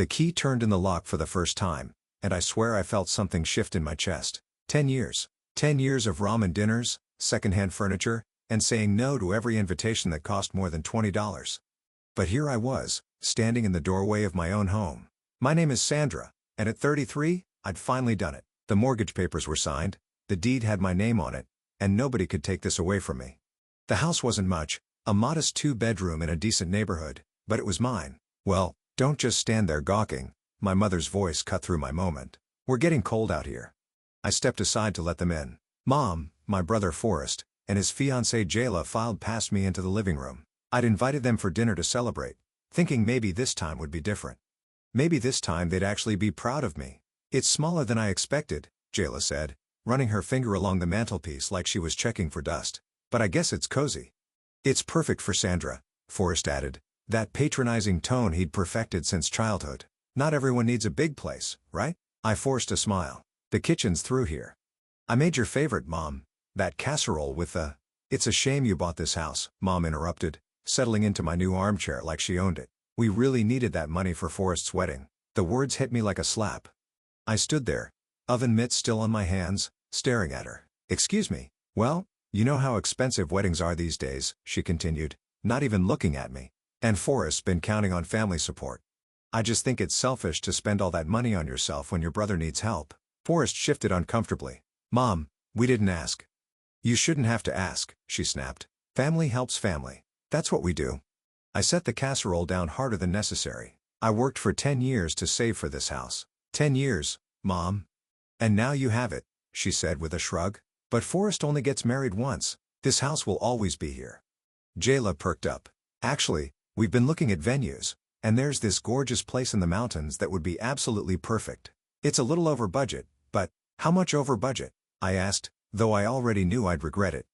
The key turned in the lock for the first time, and I swear I felt something shift in my chest. 10 years. 10 years of ramen dinners, secondhand furniture, and saying no to every invitation that cost more than $20. But here I was, standing in the doorway of my own home. My name is Sandra, and at 33, I'd finally done it. The mortgage papers were signed, the deed had my name on it, and nobody could take this away from me. The house wasn't much, a modest 2-bedroom in a decent neighborhood, but it was mine. Well, don't just stand there gawking, my mother's voice cut through my moment. We're getting cold out here. I stepped aside to let them in. Mom, my brother Forrest, and his fiancée Jayla filed past me into the living room. I'd invited them for dinner to celebrate, thinking maybe this time would be different. Maybe this time they'd actually be proud of me. It's smaller than I expected, Jayla said, running her finger along the mantelpiece like she was checking for dust. But I guess it's cozy. It's perfect for Sandra, Forrest added, that patronizing tone he'd perfected since childhood. Not everyone needs a big place, right? I forced a smile. The kitchen's through here. I made your favorite, Mom. That casserole with the... It's a shame you bought this house, Mom interrupted, settling into my new armchair like she owned it. We really needed that money for Forrest's wedding. The words hit me like a slap. I stood there, oven mitts still on my hands, staring at her. Excuse me. Well, you know how expensive weddings are these days, she continued, not even looking at me. And Forrest's been counting on family support. I just think it's selfish to spend all that money on yourself when your brother needs help. Forrest shifted uncomfortably. Mom, we didn't ask. You shouldn't have to ask, she snapped. Family helps family. That's what we do. I set the casserole down harder than necessary. I worked for 10 years to save for this house. 10 years, Mom. And now you have it, she said with a shrug. But Forrest only gets married once. This house will always be here. Jayla perked up. Actually, we've been looking at venues, and there's this gorgeous place in the mountains that would be absolutely perfect. It's a little over budget, but how much over budget? I asked, though I already knew I'd regret it.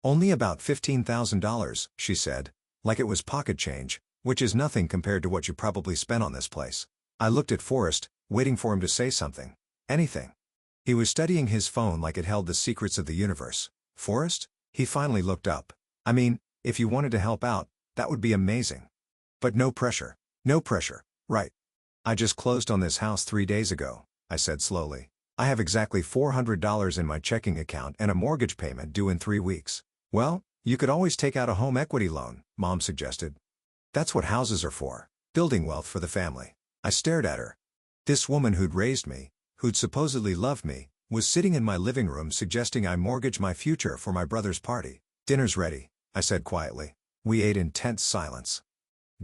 Only about $15,000, she said, like it was pocket change, which is nothing compared to what you probably spent on this place. I looked at Forrest, waiting for him to say something. Anything. He was studying his phone like it held the secrets of the universe. Forrest? He finally looked up. I mean, if you wanted to help out, that would be amazing. But no pressure. No pressure, right? I just closed on this house 3 days ago, I said slowly. I have exactly $400 in my checking account and a mortgage payment due in 3 weeks. Well, you could always take out a home equity loan, Mom suggested. That's what houses are for, building wealth for the family. I stared at her. This woman who'd raised me, who'd supposedly loved me, was sitting in my living room suggesting I mortgage my future for my brother's party. Dinner's ready, I said quietly. We ate in tense silence.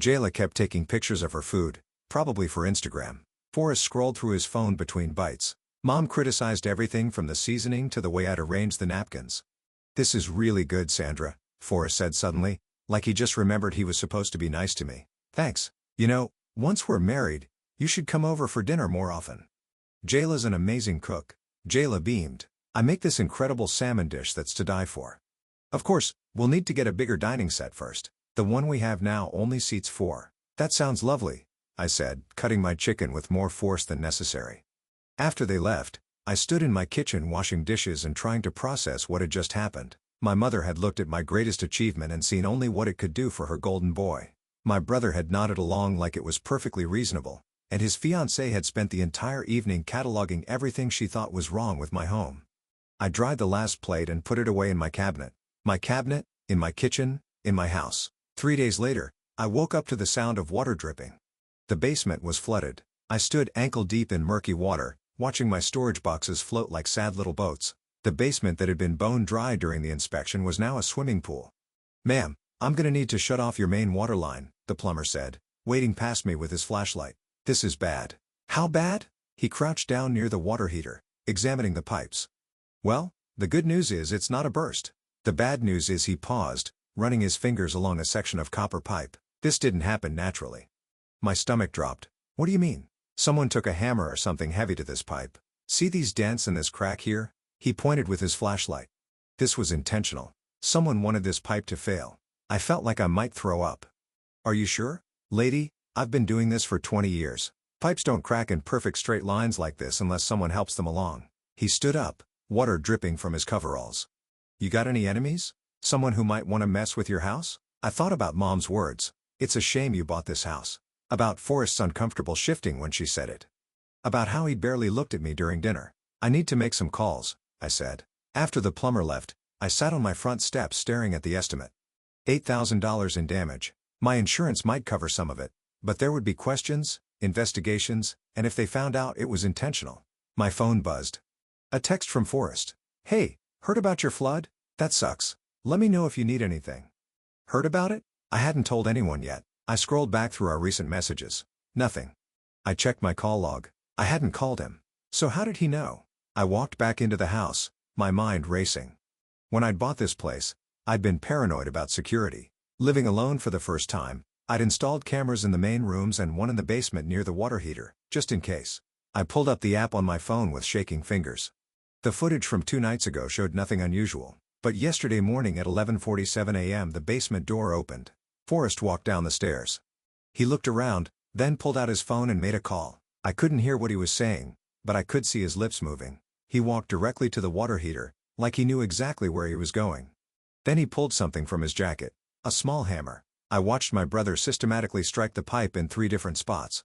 Jayla kept taking pictures of her food, probably for Instagram. Forrest scrolled through his phone between bites. Mom criticized everything from the seasoning to the way I'd arranged the napkins. This is really good, Sandra, Forrest said suddenly, like he just remembered he was supposed to be nice to me. Thanks. You know, once we're married, you should come over for dinner more often. Jayla's an amazing cook. Jayla beamed. I make this incredible salmon dish that's to die for. Of course, we'll need to get a bigger dining set first. The one we have now only seats 4. That sounds lovely, I said, cutting my chicken with more force than necessary. After they left, I stood in my kitchen washing dishes and trying to process what had just happened. My mother had looked at my greatest achievement and seen only what it could do for her golden boy. My brother had nodded along like it was perfectly reasonable, and his fiancée had spent the entire evening cataloging everything she thought was wrong with my home. I dried the last plate and put it away in my cabinet. My cabinet, in my kitchen, in my house. 3 days later, I woke up to the sound of water dripping. The basement was flooded. I stood ankle-deep in murky water, watching my storage boxes float like sad little boats. The basement that had been bone dry during the inspection was now a swimming pool. Ma'am, I'm gonna need to shut off your main water line, the plumber said, wading past me with his flashlight. This is bad. How bad? He crouched down near the water heater, examining the pipes. Well, the good news is it's not a burst. The bad news is he paused, running his fingers along a section of copper pipe. This didn't happen naturally. My stomach dropped. What do you mean? Someone took a hammer or something heavy to this pipe. See these dents and this crack here? He pointed with his flashlight. This was intentional. Someone wanted this pipe to fail. I felt like I might throw up. Are you sure? Lady, I've been doing this for 20 years. Pipes don't crack in perfect straight lines like this unless someone helps them along. He stood up, water dripping from his coveralls. You got any enemies? Someone who might want to mess with your house? I thought about Mom's words. It's a shame you bought this house. About Forrest's uncomfortable shifting when she said it. About how he barely looked at me during dinner. I need to make some calls, I said. After the plumber left, I sat on my front steps staring at the estimate. $8,000 in damage. My insurance might cover some of it, but there would be questions, investigations, and if they found out it was intentional. My phone buzzed. A text from Forrest. Hey, heard about your flood? That sucks. Let me know if you need anything. Heard about it? I hadn't told anyone yet. I scrolled back through our recent messages. Nothing. I checked my call log. I hadn't called him. So how did he know? I walked back into the house, my mind racing. When I'd bought this place, I'd been paranoid about security. Living alone for the first time, I'd installed cameras in the main rooms and one in the basement near the water heater, just in case. I pulled up the app on my phone with shaking fingers. The footage from 2 nights ago showed nothing unusual, but yesterday morning at 11:47 a.m. the basement door opened. Forrest walked down the stairs. He looked around, then pulled out his phone and made a call. I couldn't hear what he was saying, but I could see his lips moving. He walked directly to the water heater, like he knew exactly where he was going. Then he pulled something from his jacket. A small hammer. I watched my brother systematically strike the pipe in 3 different spots.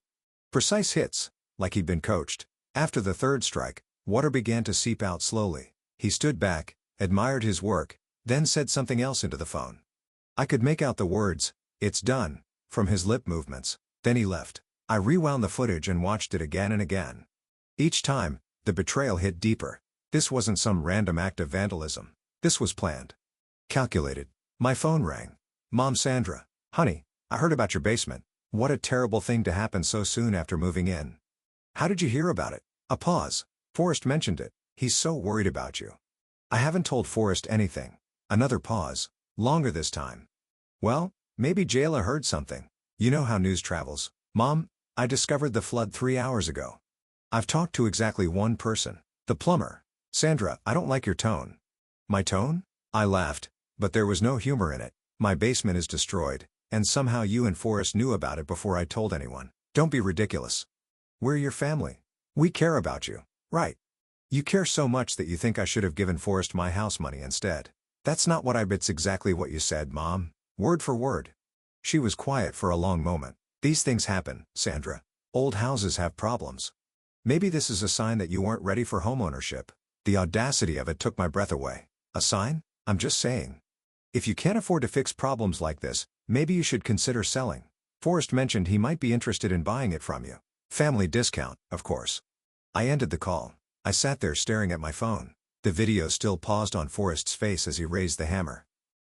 Precise hits, like he'd been coached. After the 3rd strike, water began to seep out slowly. He stood back, admired his work, then said something else into the phone. I could make out the words, "It's done," from his lip movements. Then he left. I rewound the footage and watched it again and again. Each time, the betrayal hit deeper. This wasn't some random act of vandalism. This was planned. Calculated. My phone rang. Mom, Sandra. Honey, I heard about your basement. What a terrible thing to happen so soon after moving in. How did you hear about it? A pause. Forrest mentioned it. He's so worried about you. I haven't told Forrest anything. Another pause. Longer this time. Well, maybe Jayla heard something. You know how news travels. Mom, I discovered the flood 3 hours ago. I've talked to exactly one person. The plumber. Sandra, I don't like your tone. My tone? I laughed, but there was no humor in it. My basement is destroyed, and somehow you and Forrest knew about it before I told anyone. Don't be ridiculous. We're your family. We care about you, right? You care so much that you think I should have given Forrest my house money instead. That's not what It's exactly what you said, Mom. Word for word. She was quiet for a long moment. These things happen, Sandra. Old houses have problems. Maybe this is a sign that you weren't ready for homeownership. The audacity of it took my breath away. A sign? I'm just saying. If you can't afford to fix problems like this, maybe you should consider selling. Forrest mentioned he might be interested in buying it from you. Family discount, of course. I ended the call. I sat there staring at my phone. The video still paused on Forrest's face as he raised the hammer.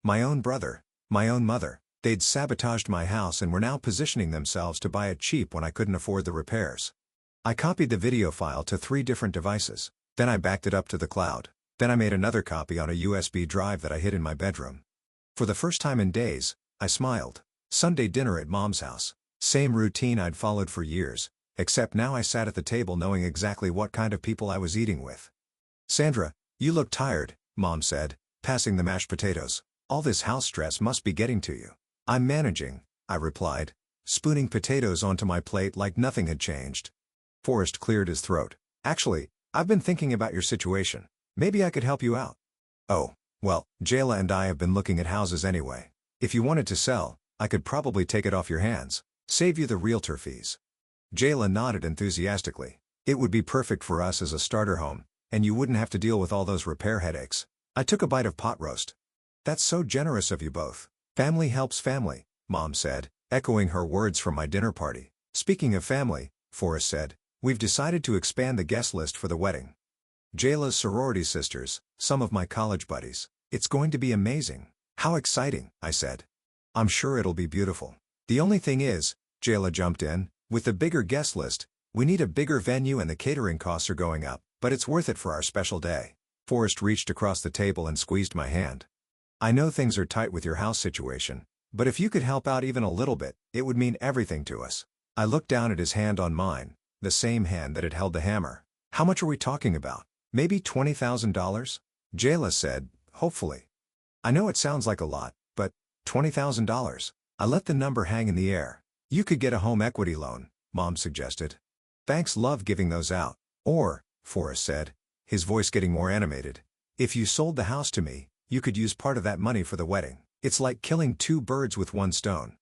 My own brother, my own mother, they'd sabotaged my house and were now positioning themselves to buy it cheap when I couldn't afford the repairs. I copied the video file to 3 different devices. Then I backed it up to the cloud. Then I made another copy on a USB drive that I hid in my bedroom. For the first time in days, I smiled. Sunday dinner at Mom's house. Same routine I'd followed for years, except now I sat at the table knowing exactly what kind of people I was eating with. Sandra, you look tired, Mom said, passing the mashed potatoes. All this house stress must be getting to you. I'm managing, I replied, spooning potatoes onto my plate like nothing had changed. Forrest cleared his throat. Actually, I've been thinking about your situation. Maybe I could help you out. Oh, well, Jayla and I have been looking at houses anyway. If you wanted to sell, I could probably take it off your hands. Save you the realtor fees. Jayla nodded enthusiastically. It would be perfect for us as a starter home, and you wouldn't have to deal with all those repair headaches. I took a bite of pot roast. That's so generous of you both. Family helps family, Mom said, echoing her words from my dinner party. Speaking of family, Forrest said, we've decided to expand the guest list for the wedding. Jayla's sorority sisters, some of my college buddies. It's going to be amazing. How exciting, I said. I'm sure it'll be beautiful. The only thing is, Jayla jumped in, with the bigger guest list, we need a bigger venue and the catering costs are going up, but it's worth it for our special day. Forrest reached across the table and squeezed my hand. I know things are tight with your house situation, but if you could help out even a little bit, it would mean everything to us. I looked down at his hand on mine, the same hand that had held the hammer. How much are we talking about? Maybe $20,000? Jayla said, hopefully. I know it sounds like a lot, but $20,000. I let the number hang in the air. You could get a home equity loan, Mom suggested. Banks love giving those out. Or, Forrest said, his voice getting more animated, if you sold the house to me, you could use part of that money for the wedding. It's like killing 2 birds with 1 stone.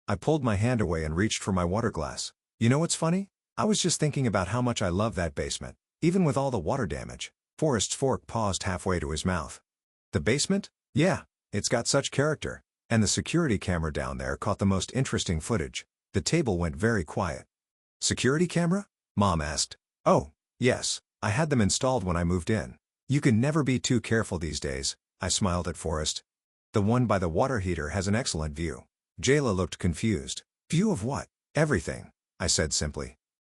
I pulled my hand away and reached for my water glass. You know what's funny? I was just thinking about how much I love that basement, even with all the water damage. Forrest's fork paused halfway to his mouth. The basement? Yeah, it's got such character. And the security camera down there caught the most interesting footage. The table went very quiet. Security camera? Mom asked. Oh, yes, I had them installed when I moved in. You can never be too careful these days, I smiled at Forrest. The one by the water heater has an excellent view. Jayla looked confused. View of what? Everything, I said simply.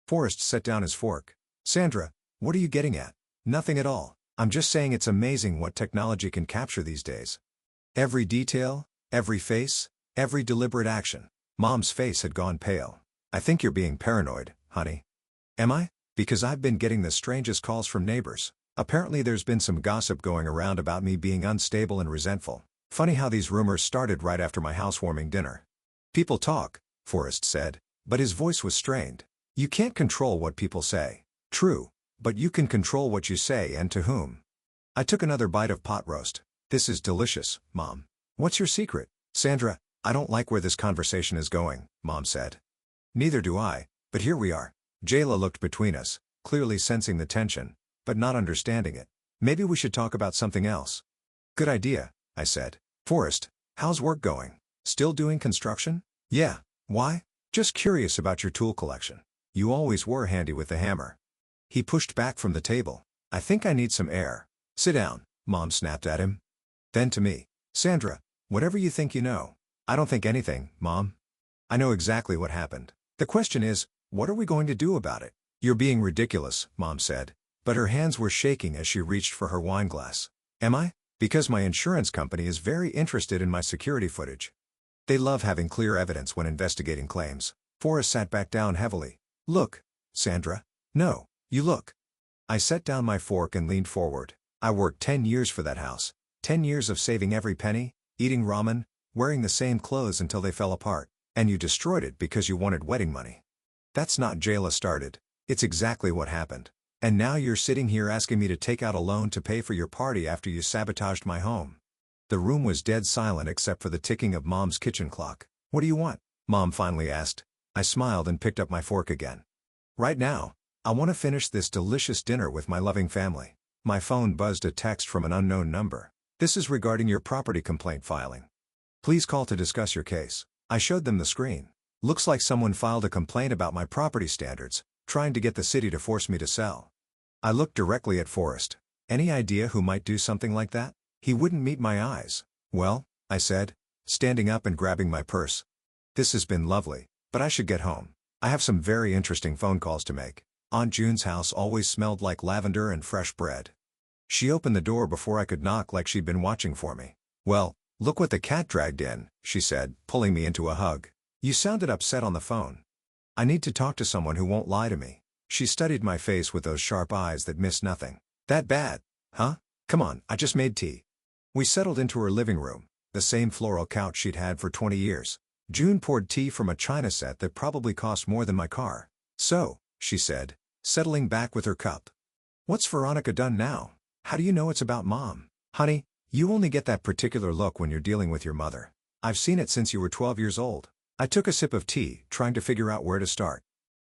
Forrest set down his fork. Sandra, what are you getting at? Nothing at all. I'm just saying it's amazing what technology can capture these days. Every detail, every face, every deliberate action. Mom's face had gone pale. I think you're being paranoid, honey. Am I? Because I've been getting the strangest calls from neighbors. Apparently there's been some gossip going around about me being unstable and resentful. Funny how these rumors started right after my housewarming dinner. People talk, Forrest said, but his voice was strained. You can't control what people say. True, but you can control what you say and to whom. I took another bite of pot roast. This is delicious, Mom. What's your secret? Sandra, I don't like where this conversation is going, Mom said. Neither do I, but here we are. Jayla looked between us, clearly sensing the tension, but not understanding it. Maybe we should talk about something else. Good idea, I said. Forrest, how's work going? Still doing construction? Yeah. Why? Just curious about your tool collection. You always were handy with the hammer. He pushed back from the table. I think I need some air. Sit down, Mom snapped at him. Then to me. Sandra, whatever you think you know. I don't think anything, Mom. I know exactly what happened. The question is, what are we going to do about it? You're being ridiculous, Mom said, but her hands were shaking as she reached for her wine glass. Am I? Because my insurance company is very interested in my security footage. They love having clear evidence when investigating claims. Forrest sat back down heavily. Look, Sandra. No, you look. I set down my fork and leaned forward. I worked 10 years for that house. 10 years of saving every penny, eating ramen, wearing the same clothes until they fell apart. And you destroyed it because you wanted wedding money. That's not Jayla started. It's exactly what happened. And now you're sitting here asking me to take out a loan to pay for your party after you sabotaged my home. The room was dead silent except for the ticking of Mom's kitchen clock. What do you want? Mom finally asked. I smiled and picked up my fork again. Right now, I want to finish this delicious dinner with my loving family. My phone buzzed a text from an unknown number. This is regarding your property complaint filing. Please call to discuss your case. I showed them the screen. Looks like someone filed a complaint about my property standards, trying to get the city to force me to sell. I looked directly at Forrest. Any idea who might do something like that? He wouldn't meet my eyes. Well, I said, standing up and grabbing my purse. This has been lovely, but I should get home. I have some very interesting phone calls to make. Aunt June's house always smelled like lavender and fresh bread. She opened the door before I could knock like she'd been watching for me. Well, look what the cat dragged in, she said, pulling me into a hug. You sounded upset on the phone. I need to talk to someone who won't lie to me. She studied my face with those sharp eyes that miss nothing. That bad? Huh? Come on, I just made tea. We settled into her living room, the same floral couch she'd had for 20 years. June poured tea from a china set that probably cost more than my car. So, she said, settling back with her cup. What's Veronica done now? How do you know it's about Mom? Honey, you only get that particular look when you're dealing with your mother. I've seen it since you were 12 years old. I took a sip of tea, trying to figure out where to start.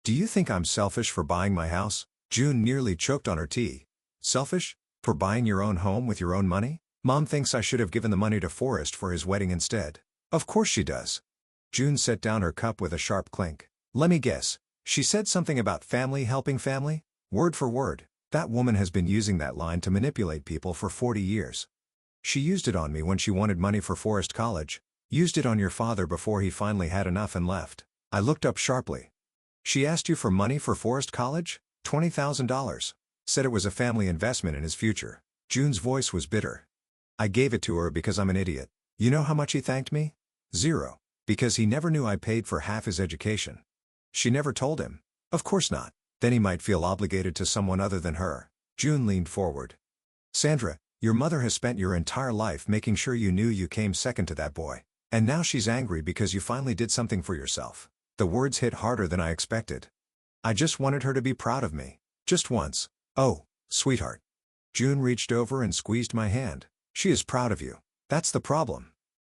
Do you think I'm selfish for buying my house? June nearly choked on her tea. Selfish? For buying your own home with your own money? Mom thinks I should have given the money to Forrest for his wedding instead. Of course she does. June set down her cup with a sharp clink. Let me guess. She said something about family helping family? Word for word. That woman has been using that line to manipulate people for 40 years. She used it on me when she wanted money for Forest College. Used it on your father before he finally had enough and left. I looked up sharply. She asked you for money for Forest College? $20,000. Said it was a family investment in his future. June's voice was bitter. I gave it to her because I'm an idiot. You know how much he thanked me? 0. Because he never knew I paid for half his education. She never told him. Of course not. Then he might feel obligated to someone other than her. June leaned forward. Sandra, your mother has spent your entire life making sure you knew you came second to that boy. And now she's angry because you finally did something for yourself. The words hit harder than I expected. I just wanted her to be proud of me. Just once. Oh, sweetheart. June reached over and squeezed my hand. She is proud of you. That's the problem.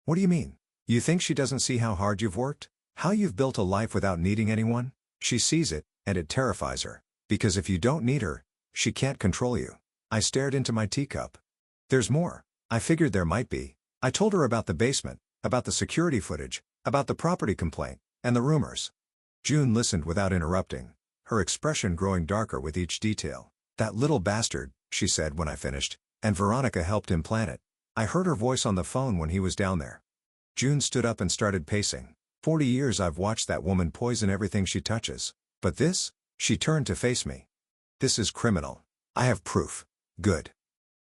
What do you mean? You think she doesn't see how hard you've worked? How you've built a life without needing anyone? She sees it, and it terrifies her. Because if you don't need her, she can't control you. I stared into my teacup. There's more. I figured there might be. I told her about the basement, about the security footage, about the property complaint, and the rumors. June listened without interrupting, her expression growing darker with each detail. That little bastard, she said when I finished, and Veronica helped him plan it. I heard her voice on the phone when he was down there. June stood up and started pacing. 40 years I've watched that woman poison everything she touches. But this? She turned to face me. This is criminal. I have proof. Good.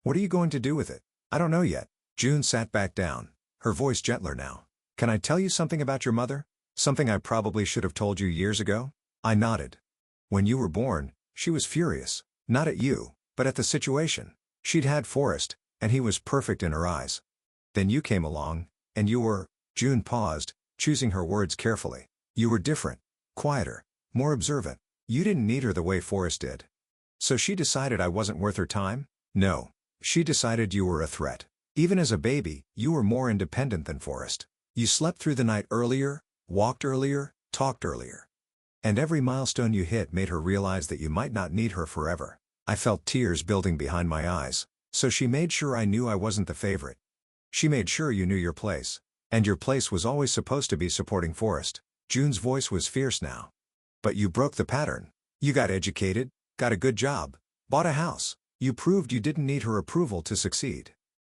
What are you going to do with it? I don't know yet. June sat back down, her voice gentler now. Can I tell you something about your mother? Something I probably should have told you years ago? I nodded. When you were born, she was furious. Not at you, but at the situation. She'd had Forrest, and he was perfect in her eyes. Then you came along, and you were— June paused, choosing her words carefully. You were different, quieter, more observant. You didn't need her the way Forrest did. So she decided I wasn't worth her time? No. She decided you were a threat. Even as a baby, you were more independent than Forrest. You slept through the night earlier, walked earlier, talked earlier. And every milestone you hit made her realize that you might not need her forever. I felt tears building behind my eyes. So she made sure I knew I wasn't the favorite. She made sure you knew your place. And your place was always supposed to be supporting Forrest. June's voice was fierce now. But you broke the pattern. You got educated, got a good job, bought a house. You proved you didn't need her approval to succeed.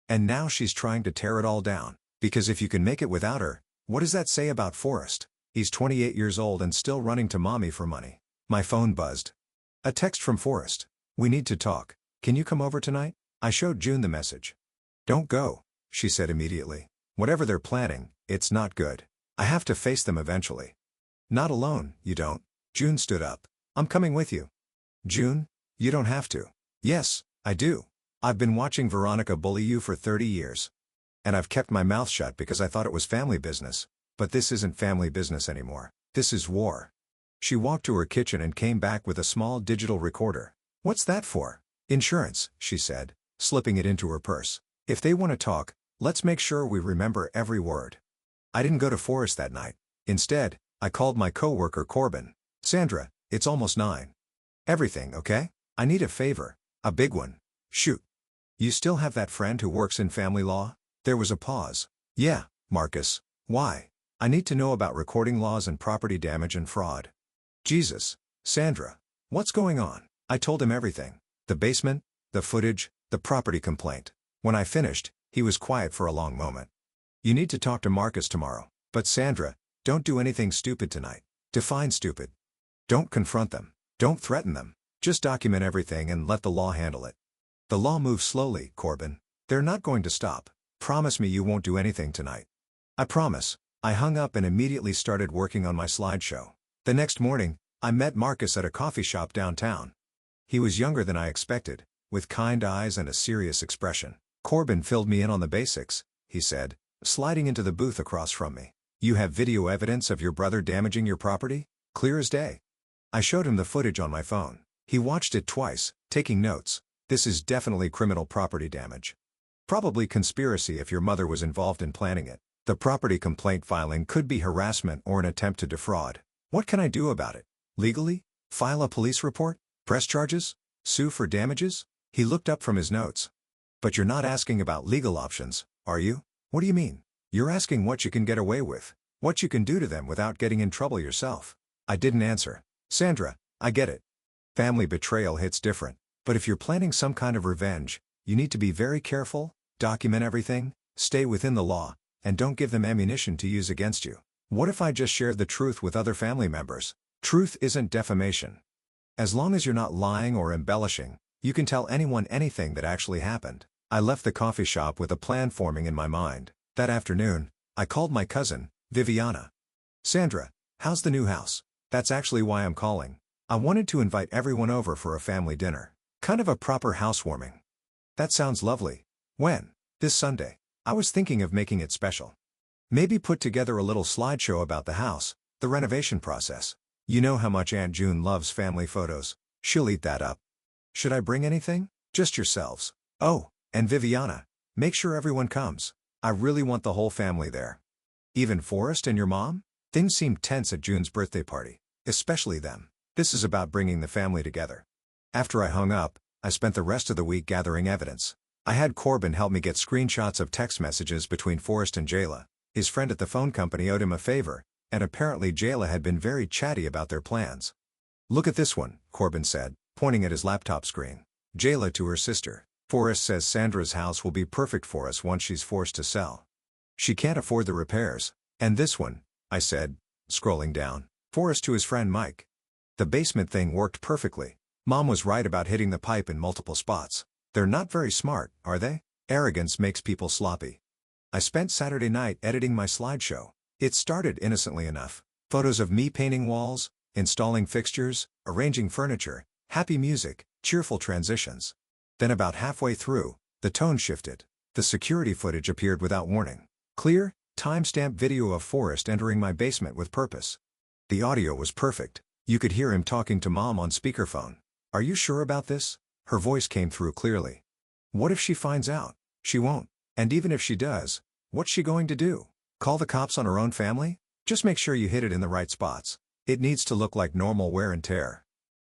And now she's trying to tear it all down. Because if you can make it without her, what does that say about Forrest? He's 28 years old and still running to mommy for money. My phone buzzed. A text from Forrest. We need to talk. Can you come over tonight? I showed June the message. Don't go, she said immediately. Whatever they're planning, it's not good. I have to face them eventually. Not alone, you don't. June stood up. I'm coming with you. June, you don't have to. Yes, I do. I've been watching Veronica bully you for 30 years. And I've kept my mouth shut because I thought it was family business. But this isn't family business anymore. This is war. She walked to her kitchen and came back with a small digital recorder. What's that for? Insurance, she said, slipping it into her purse. If they want to talk, let's make sure we remember every word. I didn't go to Forrest that night. Instead, I called my coworker Corbin. Sandra, it's almost 9. Everything okay? I need a favor. A big one. Shoot. You still have that friend who works in family law? There was a pause. Yeah, Marcus. Why? I need to know about recording laws and property damage and fraud. Jesus. Sandra. What's going on? I told him everything. The basement, the footage, the property complaint. When I finished, he was quiet for a long moment. You need to talk to Marcus tomorrow. But Sandra, don't do anything stupid tonight. Define stupid. Don't confront them. Don't threaten them. Just document everything and let the law handle it. The law moves slowly, Corbin. They're not going to stop. Promise me you won't do anything tonight. I promise. I hung up and immediately started working on my slideshow. The next morning, I met Marcus at a coffee shop downtown. He was younger than I expected, with kind eyes and a serious expression. Corbin filled me in on the basics, he said, sliding into the booth across from me. You have video evidence of your brother damaging your property? Clear as day. I showed him the footage on my phone. He watched it twice, taking notes. This is definitely criminal property damage. Probably conspiracy if your mother was involved in planning it. The property complaint filing could be harassment or an attempt to defraud. What can I do about it? Legally? File a police report? Press charges? Sue for damages? He looked up from his notes. But you're not asking about legal options, are you? What do you mean? You're asking what you can get away with, what you can do to them without getting in trouble yourself. I didn't answer. Sandra, I get it. Family betrayal hits different. But if you're planning some kind of revenge, you need to be very careful, document everything, stay within the law, and don't give them ammunition to use against you. What if I just shared the truth with other family members? Truth isn't defamation. As long as you're not lying or embellishing, you can tell anyone anything that actually happened. I left the coffee shop with a plan forming in my mind. That afternoon, I called my cousin, Viviana. Sandra, how's the new house? That's actually why I'm calling. I wanted to invite everyone over for a family dinner. Kind of a proper housewarming. That sounds lovely. When? This Sunday. I was thinking of making it special. Maybe put together a little slideshow about the house, the renovation process. You know how much Aunt June loves family photos. She'll eat that up. Should I bring anything? Just yourselves. Oh, and Viviana. Make sure everyone comes. I really want the whole family there. Even Forrest and your mom? Things seemed tense at June's birthday party. Especially them. This is about bringing the family together. After I hung up, I spent the rest of the week gathering evidence. I had Corbin help me get screenshots of text messages between Forrest and Jayla. His friend at the phone company owed him a favor, and apparently Jayla had been very chatty about their plans. "Look at this one," Corbin said, pointing at his laptop screen. Jayla to her sister. "Forrest says Sandra's house will be perfect for us once she's forced to sell. She can't afford the repairs." "And this one," I said, scrolling down. Forrest to his friend Mike. "The basement thing worked perfectly. Mom was right about hitting the pipe in multiple spots. They're not very smart, are they? Arrogance makes people sloppy." I spent Saturday night editing my slideshow. It started innocently enough. Photos of me painting walls, installing fixtures, arranging furniture, happy music, cheerful transitions. Then about halfway through, the tone shifted. The security footage appeared without warning. Clear, time-stamped video of Forrest entering my basement with purpose. The audio was perfect. You could hear him talking to Mom on speakerphone. "Are you sure about this?" Her voice came through clearly. "What if she finds out?" "She won't. And even if she does, what's she going to do? Call the cops on her own family? Just make sure you hit it in the right spots. It needs to look like normal wear and tear."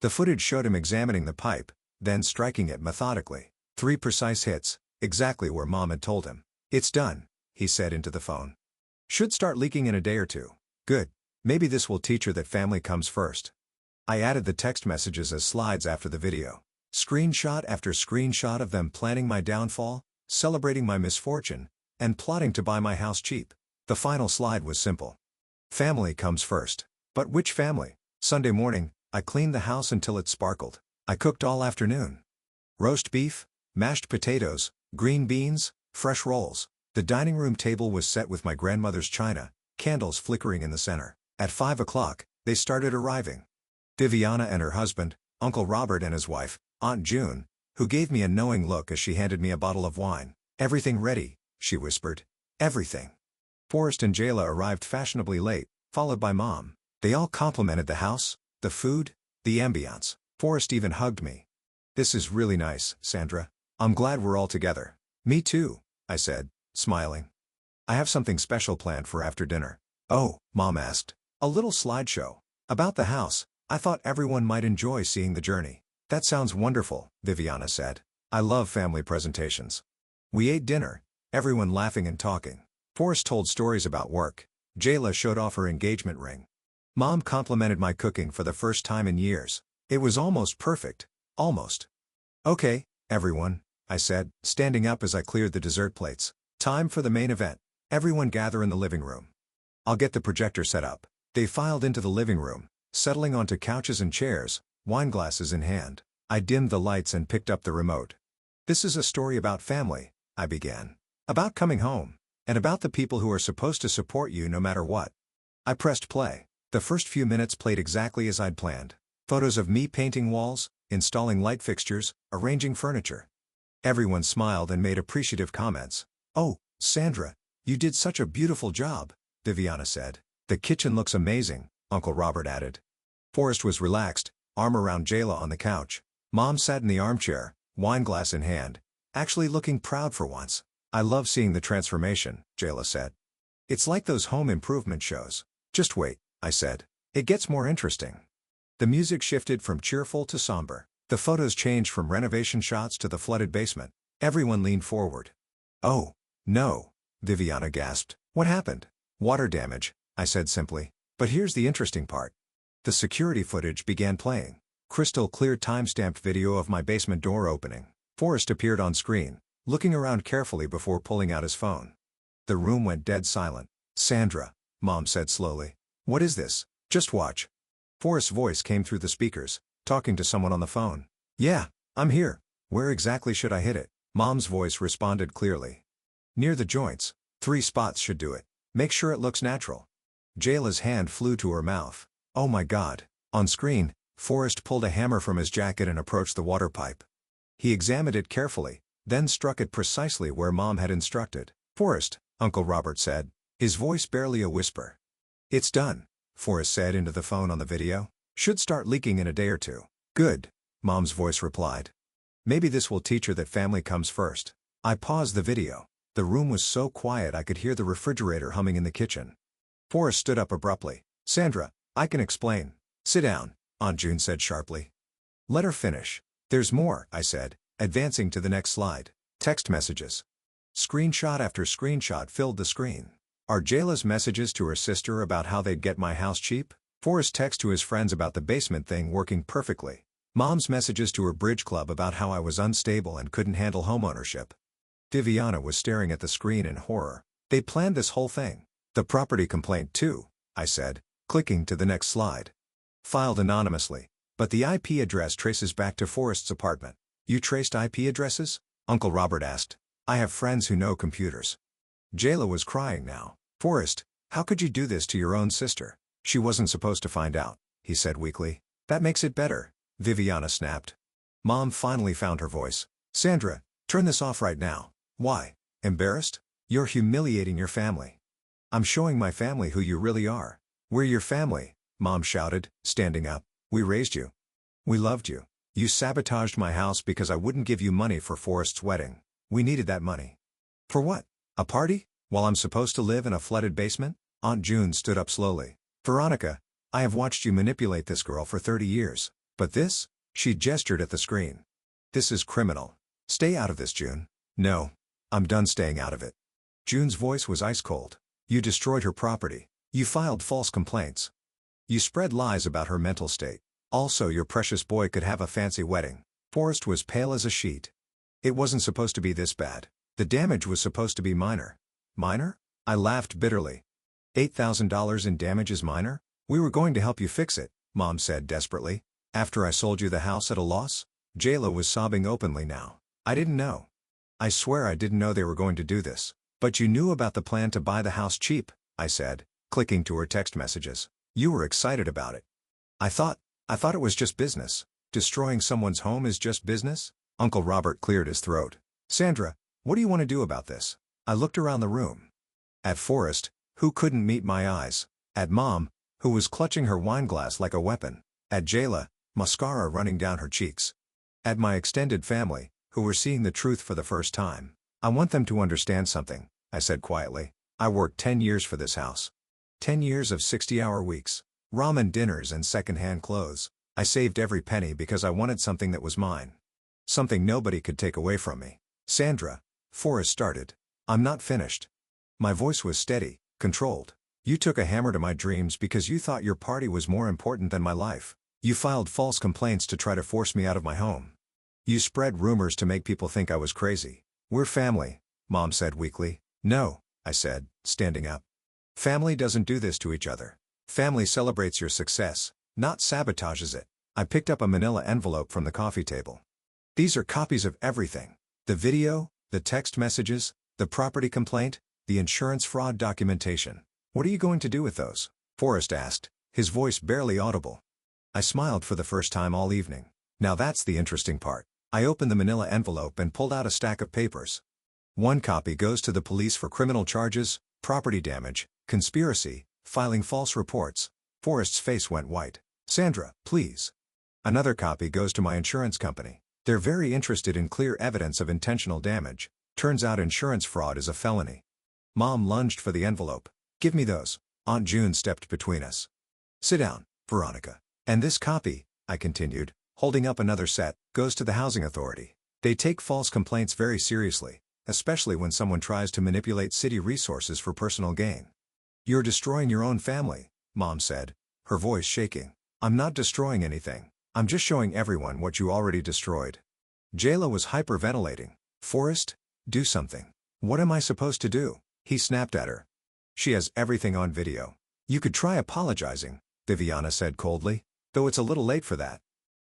The footage showed him examining the pipe, then striking it methodically. 3 precise hits, exactly where Mom had told him. "It's done," he said into the phone. "Should start leaking in a day or two." "Good. Maybe this will teach her that family comes first." I added the text messages as slides after the video. Screenshot after screenshot of them planning my downfall, celebrating my misfortune, and plotting to buy my house cheap. The final slide was simple. Family comes first. But which family? Sunday morning, I cleaned the house until it sparkled. I cooked all afternoon. Roast beef, mashed potatoes, green beans, fresh rolls. The dining room table was set with my grandmother's china, candles flickering in the center. At 5 o'clock, they started arriving. Viviana and her husband, Uncle Robert and his wife, Aunt June, who gave me a knowing look as she handed me a bottle of wine. "Everything ready," she whispered. "Everything." Forrest and Jayla arrived fashionably late, followed by Mom. They all complimented the house, the food, the ambiance. Forrest even hugged me. "This is really nice, Sandra. I'm glad we're all together." "Me too," I said, smiling. "I have something special planned for after dinner." "Oh," Mom asked. "A little slideshow. About the house. I thought everyone might enjoy seeing the journey." "That sounds wonderful," Viviana said. "I love family presentations." We ate dinner, everyone laughing and talking. Forrest told stories about work. Jayla showed off her engagement ring. Mom complimented my cooking for the first time in years. It was almost perfect. Almost. "Okay, everyone," I said, standing up as I cleared the dessert plates. "Time for the main event. Everyone gather in the living room. I'll get the projector set up." They filed into the living room, settling onto couches and chairs, wine glasses in hand. I dimmed the lights and picked up the remote. "This is a story about family," I began. "About coming home. And about the people who are supposed to support you no matter what." I pressed play. The first few minutes played exactly as I'd planned. Photos of me painting walls, installing light fixtures, arranging furniture. Everyone smiled and made appreciative comments. "Oh, Sandra, you did such a beautiful job," Viviana said. "The kitchen looks amazing," Uncle Robert added. Forrest was relaxed, arm around Jayla on the couch. Mom sat in the armchair, wineglass in hand, actually looking proud for once. "I love seeing the transformation," Jayla said. "It's like those home improvement shows." "Just wait," I said. "It gets more interesting." The music shifted from cheerful to somber. The photos changed from renovation shots to the flooded basement. Everyone leaned forward. "Oh, no," Viviana gasped. "What happened?" "Water damage," I said simply. But here's the interesting part. The security footage began playing. Crystal clear time-stamped video of my basement door opening. Forrest appeared on screen, looking around carefully before pulling out his phone. The room went dead silent. "Sandra," Mom said slowly. "What is this?" "Just watch." Forrest's voice came through the speakers, talking to someone on the phone. "Yeah, I'm here. Where exactly should I hit it?" Mom's voice responded clearly. "Near the joints. 3 spots should do it. Make sure it looks natural." Jayla's hand flew to her mouth. "Oh my God." On screen, Forrest pulled a hammer from his jacket and approached the water pipe. He examined it carefully, then struck it precisely where Mom had instructed. "Forrest," Uncle Robert said, his voice barely a whisper. "It's done," Forrest said into the phone on the video. "Should start leaking in a day or two." "Good," Mom's voice replied. "Maybe this will teach her that family comes first." I paused the video. The room was so quiet I could hear the refrigerator humming in the kitchen. Forrest stood up abruptly. Sandra, I can explain. Sit down, Aunt June said sharply. Let her finish. There's more, I said, advancing to the next slide. Text messages. Screenshot after screenshot filled the screen. Are Jayla's messages to her sister about how they'd get my house cheap? Forrest's text to his friends about the basement thing working perfectly. Mom's messages to her bridge club about how I was unstable and couldn't handle homeownership. Viviana was staring at the screen in horror. They planned this whole thing. The property complaint too, I said, clicking to the next slide. Filed anonymously, but the IP address traces back to Forrest's apartment. You traced IP addresses? Uncle Robert asked. I have friends who know computers. Jayla was crying now. Forrest, how could you do this to your own sister? She wasn't supposed to find out, he said weakly. That makes it better, Viviana snapped. Mom finally found her voice. Sandra, turn this off right now. Why? Embarrassed? You're humiliating your family. I'm showing my family who you really are. We're your family, Mom shouted, standing up. We raised you. We loved you. You sabotaged my house because I wouldn't give you money for Forrest's wedding. We needed that money. For what? A party? While I'm supposed to live in a flooded basement? Aunt June stood up slowly. Veronica, I have watched you manipulate this girl for 30 years. But this? She gestured at the screen. This is criminal. Stay out of this, June. No. I'm done staying out of it. June's voice was ice cold. You destroyed her property. You filed false complaints. You spread lies about her mental state. Also, your precious boy could have a fancy wedding. Forrest was pale as a sheet. It wasn't supposed to be this bad. The damage was supposed to be minor. Minor? I laughed bitterly. $8,000 in damage is minor? We were going to help you fix it, Mom said desperately. After I sold you the house at a loss? Jayla was sobbing openly now. I didn't know. I swear I didn't know they were going to do this. But you knew about the plan to buy the house cheap, I said, clicking to her text messages. You were excited about it. I thought it was just business. Destroying someone's home is just business? Uncle Robert cleared his throat. Sandra, what do you want to do about this? I looked around the room. At Forrest, who couldn't meet my eyes. At Mom, who was clutching her wineglass like a weapon. At Jayla, mascara running down her cheeks. At my extended family, who were seeing the truth for the first time. I want them to understand something, I said quietly. I worked 10 years for this house. 10 years of 60-hour weeks. Ramen dinners and second-hand clothes. I saved every penny because I wanted something that was mine. Something nobody could take away from me. Sandra, Forrest started. I'm not finished. My voice was steady, controlled. You took a hammer to my dreams because you thought your party was more important than my life. You filed false complaints to try to force me out of my home. You spread rumors to make people think I was crazy. We're family, Mom said weakly. No, I said, standing up. Family doesn't do this to each other. Family celebrates your success, not sabotages it. I picked up a manila envelope from the coffee table. These are copies of everything. The video, the text messages, the property complaint, the insurance fraud documentation. What are you going to do with those? Forrest asked, his voice barely audible. I smiled for the first time all evening. Now that's the interesting part. I opened the manila envelope and pulled out a stack of papers. One copy goes to the police for criminal charges, property damage, conspiracy, filing false reports. Forrest's face went white. Sandra, please. Another copy goes to my insurance company. They're very interested in clear evidence of intentional damage. Turns out insurance fraud is a felony. Mom lunged for the envelope. Give me those. Aunt June stepped between us. Sit down, Veronica. And this copy, I continued, holding up another set, goes to the housing authority. They take false complaints very seriously, especially when someone tries to manipulate city resources for personal gain. You're destroying your own family, Mom said, her voice shaking. I'm not destroying anything. I'm just showing everyone what you already destroyed. Jayla was hyperventilating. Forrest, do something. What am I supposed to do? He snapped at her. She has everything on video. You could try apologizing, Viviana said coldly, though it's a little late for that.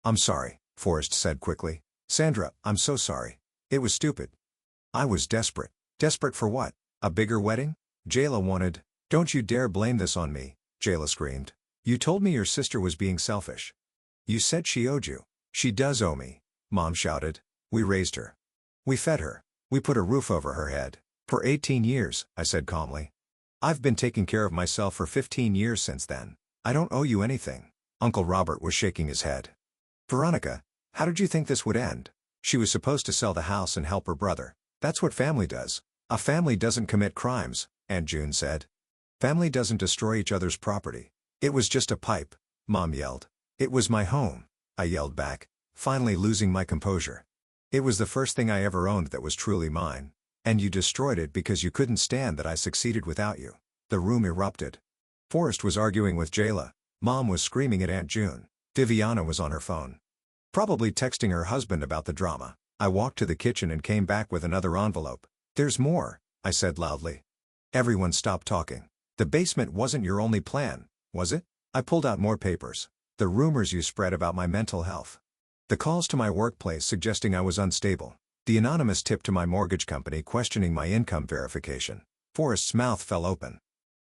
I'm sorry, Forrest said quickly. Sandra, I'm so sorry. It was stupid. I was desperate. Desperate for what? A bigger wedding? Jayla wanted. Don't you dare blame this on me, Jayla screamed. You told me your sister was being selfish. You said she owed you. She does owe me, Mom shouted. We raised her. We fed her. We put a roof over her head. For 18 years, I said calmly. I've been taking care of myself for 15 years since then. I don't owe you anything. Uncle Robert was shaking his head. Veronica, how did you think this would end? She was supposed to sell the house and help her brother. That's what family does. A family doesn't commit crimes, Aunt June said. Family doesn't destroy each other's property. It was just a pipe, Mom yelled. It was my home, I yelled back, finally losing my composure. It was the first thing I ever owned that was truly mine. And you destroyed it because you couldn't stand that I succeeded without you. The room erupted. Forrest was arguing with Jayla. Mom was screaming at Aunt June. Viviana was on her phone, probably texting her husband about the drama. I walked to the kitchen and came back with another envelope. There's more, I said loudly. Everyone stopped talking. The basement wasn't your only plan, was it? I pulled out more papers. The rumors you spread about my mental health. The calls to my workplace suggesting I was unstable. The anonymous tip to my mortgage company questioning my income verification. Forrest's mouth fell open.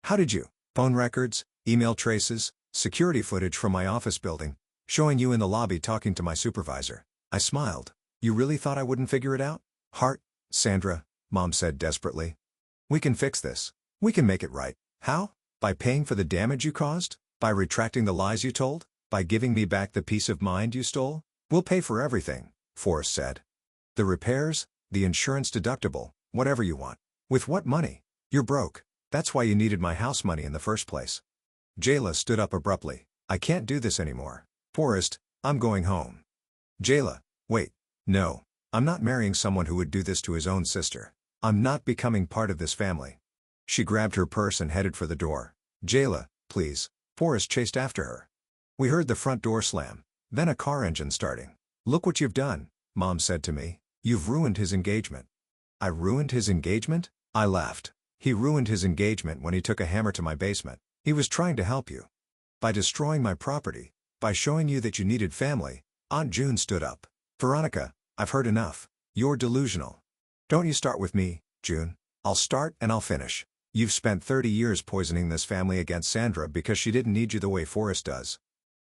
How did you? Phone records, email traces, security footage from my office building, showing you in the lobby talking to my supervisor. I smiled. You really thought I wouldn't figure it out? Hart, Sandra, Mom said desperately. We can fix this. We can make it right. How? By paying for the damage you caused? By retracting the lies you told? By giving me back the peace of mind you stole? We'll pay for everything, Forrest said. The repairs, the insurance deductible, whatever you want. With what money? You're broke. That's why you needed my house money in the first place. Jayla stood up abruptly. I can't do this anymore. Forrest, I'm going home. Jayla, wait. No. I'm not marrying someone who would do this to his own sister. I'm not becoming part of this family. She grabbed her purse and headed for the door. Jayla, please. Forrest chased after her. We heard the front door slam, then a car engine starting. Look what you've done, Mom said to me. You've ruined his engagement. I ruined his engagement? I laughed. He ruined his engagement when he took a hammer to my basement. He was trying to help you. By destroying my property, by showing you that you needed family. Aunt June stood up. Veronica, I've heard enough. You're delusional. Don't you start with me, June. I'll start and I'll finish. You've spent 30 years poisoning this family against Sandra because she didn't need you the way Forrest does.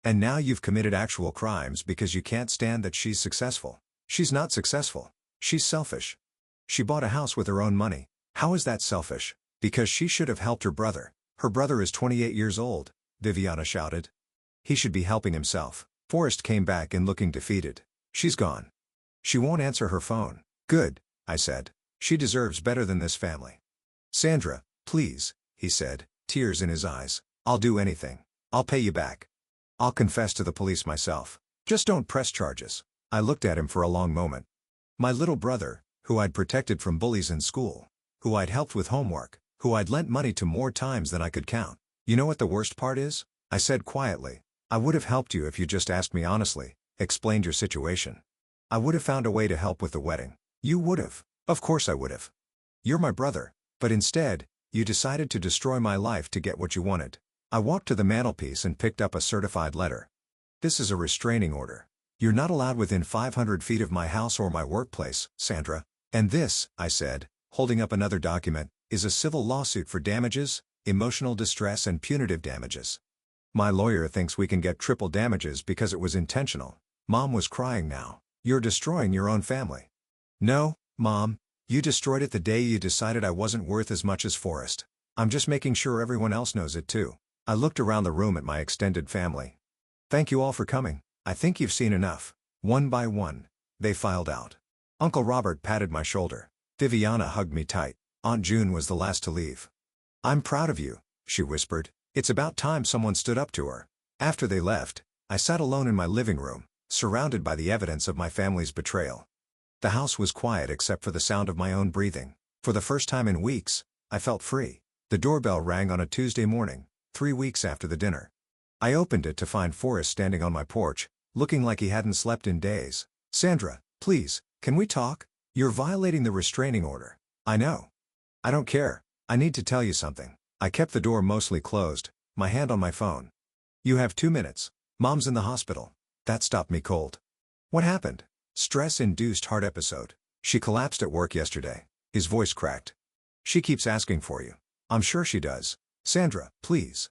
And now you've committed actual crimes because you can't stand that she's successful. She's not successful. She's selfish. She bought a house with her own money. How is that selfish? Because she should have helped her brother. Her brother is 28 years old, Viviana shouted. He should be helping himself. Forrest came back in looking defeated. She's gone. She won't answer her phone. Good, I said. She deserves better than this family. Sandra, please, he said, tears in his eyes. I'll do anything. I'll pay you back. I'll confess to the police myself. Just don't press charges. I looked at him for a long moment. My little brother, who I'd protected from bullies in school, who I'd helped with homework, who I'd lent money to more times than I could count. You know what the worst part is? I said quietly. I would have helped you if you just asked me honestly, explained your situation. I would have found a way to help with the wedding. You would have. Of course I would have. You're my brother. But instead, you decided to destroy my life to get what you wanted. I walked to the mantelpiece and picked up a certified letter. This is a restraining order. You're not allowed within 500 feet of my house or my workplace, Sandra. And this, I said, holding up another document, is a civil lawsuit for damages, emotional distress and punitive damages. My lawyer thinks we can get triple damages because it was intentional. Mom was crying now. You're destroying your own family. No, Mom, you destroyed it the day you decided I wasn't worth as much as Forrest. I'm just making sure everyone else knows it too. I looked around the room at my extended family. Thank you all for coming. I think you've seen enough. One by one, they filed out. Uncle Robert patted my shoulder. Viviana hugged me tight. Aunt June was the last to leave. I'm proud of you, she whispered. It's about time someone stood up to her. After they left, I sat alone in my living room, surrounded by the evidence of my family's betrayal. The house was quiet except for the sound of my own breathing. For the first time in weeks, I felt free. The doorbell rang on a Tuesday morning, 3 weeks after the dinner. I opened it to find Forrest standing on my porch, looking like he hadn't slept in days. Sandra, please, can we talk? You're violating the restraining order. I know. I don't care. I need to tell you something. I kept the door mostly closed, my hand on my phone. You have 2 minutes. Mom's in the hospital. That stopped me cold. What happened? Stress-induced heart episode. She collapsed at work yesterday. His voice cracked. She keeps asking for you. I'm sure she does. Sandra, please.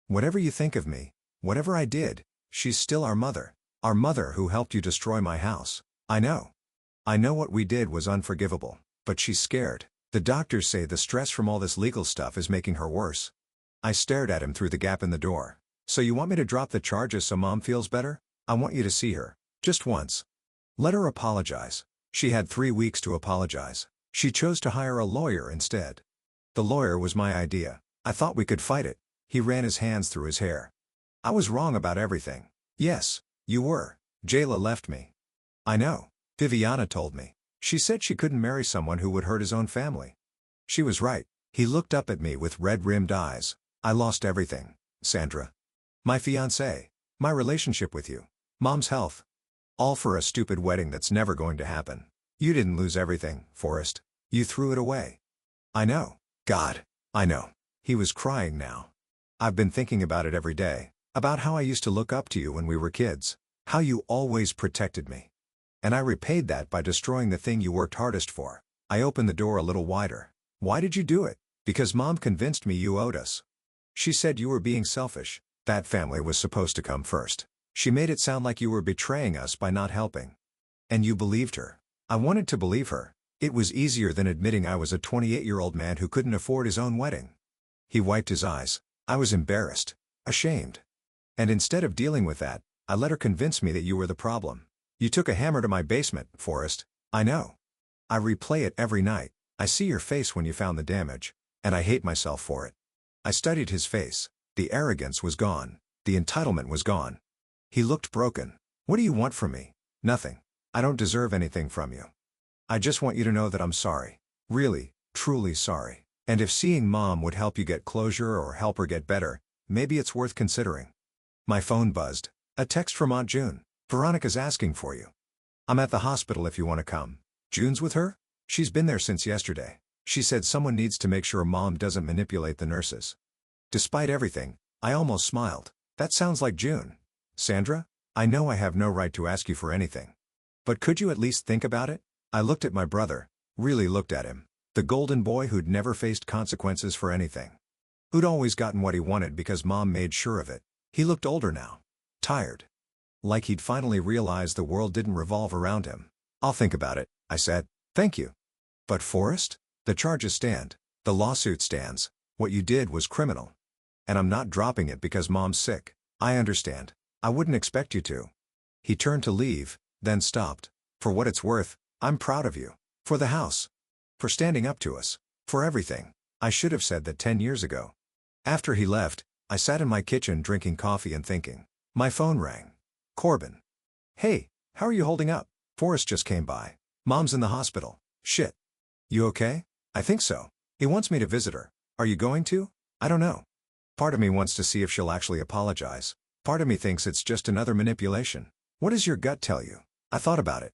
Whatever you think of me, whatever I did, she's still our mother. Our mother who helped you destroy my house. I know. I know what we did was unforgivable, but she's scared. The doctors say the stress from all this legal stuff is making her worse. I stared at him through the gap in the door. So you want me to drop the charges so Mom feels better? I want you to see her. Just once. Let her apologize. She had 3 weeks to apologize. She chose to hire a lawyer instead. The lawyer was my idea. I thought we could fight it. He ran his hands through his hair. I was wrong about everything. Yes, you were. Jayla left me. I know. Viviana told me. She said she couldn't marry someone who would hurt his own family. She was right. He looked up at me with red-rimmed eyes. I lost everything, Sandra. My fiancé. My relationship with you. Mom's health. All for a stupid wedding that's never going to happen. You didn't lose everything, Forrest. You threw it away. I know. God. I know. He was crying now. I've been thinking about it every day. About how I used to look up to you when we were kids. How you always protected me. And I repaid that by destroying the thing you worked hardest for. I opened the door a little wider. Why did you do it? Because Mom convinced me you owed us. She said you were being selfish. That family was supposed to come first. She made it sound like you were betraying us by not helping. And you believed her. I wanted to believe her. It was easier than admitting I was a 28-year-old man who couldn't afford his own wedding. He wiped his eyes. I was embarrassed. Ashamed. And instead of dealing with that, I let her convince me that you were the problem. You took a hammer to my basement, Forrest. I know. I replay it every night. I see your face when you found the damage. And I hate myself for it. I studied his face. The arrogance was gone. The entitlement was gone. He looked broken. What do you want from me? Nothing. I don't deserve anything from you. I just want you to know that I'm sorry. Really, truly sorry. And if seeing Mom would help you get closure or help her get better, maybe it's worth considering. My phone buzzed. A text from Aunt June. Veronica's asking for you. I'm at the hospital if you want to come. June's with her? She's been there since yesterday. She said someone needs to make sure Mom doesn't manipulate the nurses. Despite everything, I almost smiled. That sounds like June. Sandra, I know I have no right to ask you for anything. But could you at least think about it? I looked at my brother, really looked at him. The golden boy who'd never faced consequences for anything. Who'd always gotten what he wanted because Mom made sure of it. He looked older now. Tired. Like he'd finally realized the world didn't revolve around him. I'll think about it, I said. Thank you. But Forrest? The charges stand. The lawsuit stands. What you did was criminal. And I'm not dropping it because Mom's sick. I understand. I wouldn't expect you to. He turned to leave, then stopped. For what it's worth, I'm proud of you. For the house. For standing up to us. For everything. I should have said that 10 years ago. After he left, I sat in my kitchen drinking coffee and thinking. My phone rang. Corbin. Hey, how are you holding up? Forrest just came by. Mom's in the hospital. Shit. You okay? I think so. He wants me to visit her. Are you going to? I don't know. Part of me wants to see if she'll actually apologize. Part of me thinks it's just another manipulation. What does your gut tell you? I thought about it.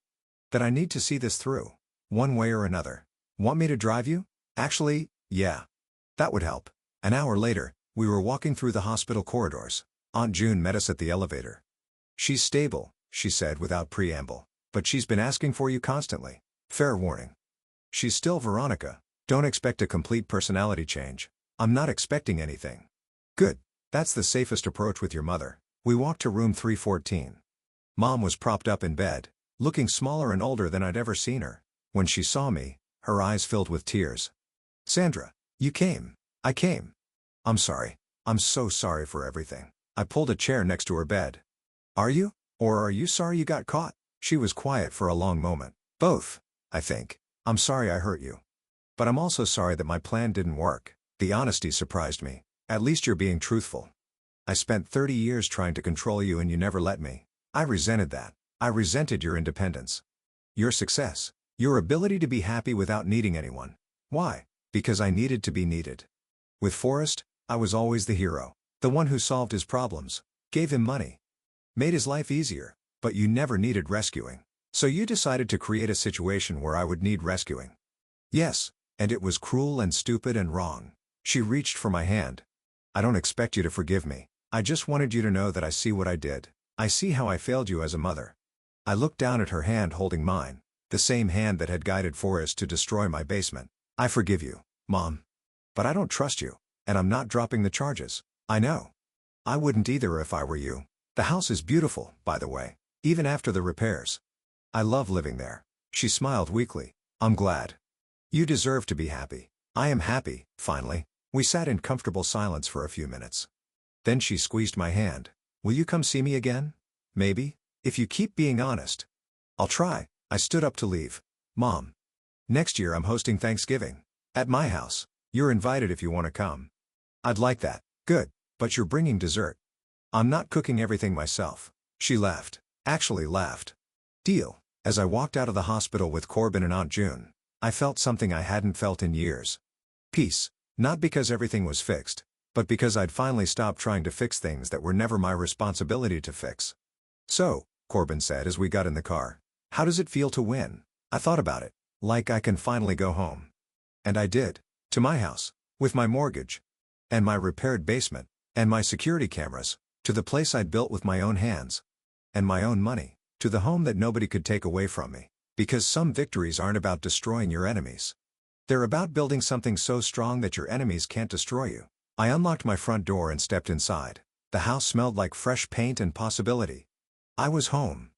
That I need to see this through. One way or another. Want me to drive you? Actually, yeah. That would help. An hour later, we were walking through the hospital corridors. Aunt June met us at the elevator. She's stable, she said without preamble. But she's been asking for you constantly. Fair warning. She's still Veronica. Don't expect a complete personality change. I'm not expecting anything. Good. That's the safest approach with your mother. We walked to room 314. Mom was propped up in bed, looking smaller and older than I'd ever seen her. When she saw me, her eyes filled with tears. Sandra, you came. I came. I'm sorry. I'm so sorry for everything. I pulled a chair next to her bed. Are you? Or are you sorry you got caught? She was quiet for a long moment. Both, I think. I'm sorry I hurt you. But I'm also sorry that my plan didn't work. The honesty surprised me. At least you're being truthful. I spent 30 years trying to control you and you never let me. I resented that. I resented your independence. Your success. Your ability to be happy without needing anyone. Why? Because I needed to be needed. With Forrest, I was always the hero. The one who solved his problems. Gave him money. Made his life easier. But you never needed rescuing. So you decided to create a situation where I would need rescuing. Yes, and it was cruel and stupid and wrong. She reached for my hand. I don't expect you to forgive me. I just wanted you to know that I see what I did. I see how I failed you as a mother. I looked down at her hand holding mine. The same hand that had guided Forrest to destroy my basement. I forgive you, Mom. But I don't trust you. And I'm not dropping the charges. I know. I wouldn't either if I were you. The house is beautiful, by the way. Even after the repairs. I love living there. She smiled weakly. I'm glad. You deserve to be happy. I am happy, finally. We sat in comfortable silence for a few minutes. Then she squeezed my hand. Will you come see me again? Maybe? If you keep being honest. I'll try. I stood up to leave. Mom. Next year I'm hosting Thanksgiving. At my house. You're invited if you want to come. I'd like that. Good. But you're bringing dessert. I'm not cooking everything myself. She laughed. Actually laughed. Deal. As I walked out of the hospital with Corbin and Aunt June, I felt something I hadn't felt in years. Peace. Not because everything was fixed, but because I'd finally stopped trying to fix things that were never my responsibility to fix. So, Corbin said as we got in the car, how does it feel to win? I thought about it. Like I can finally go home. And I did. To my house. With my mortgage. And my repaired basement. And my security cameras. To the place I'd built with my own hands. And my own money. To the home that nobody could take away from me. Because some victories aren't about destroying your enemies. They're about building something so strong that your enemies can't destroy you. I unlocked my front door and stepped inside. The house smelled like fresh paint and possibility. I was home.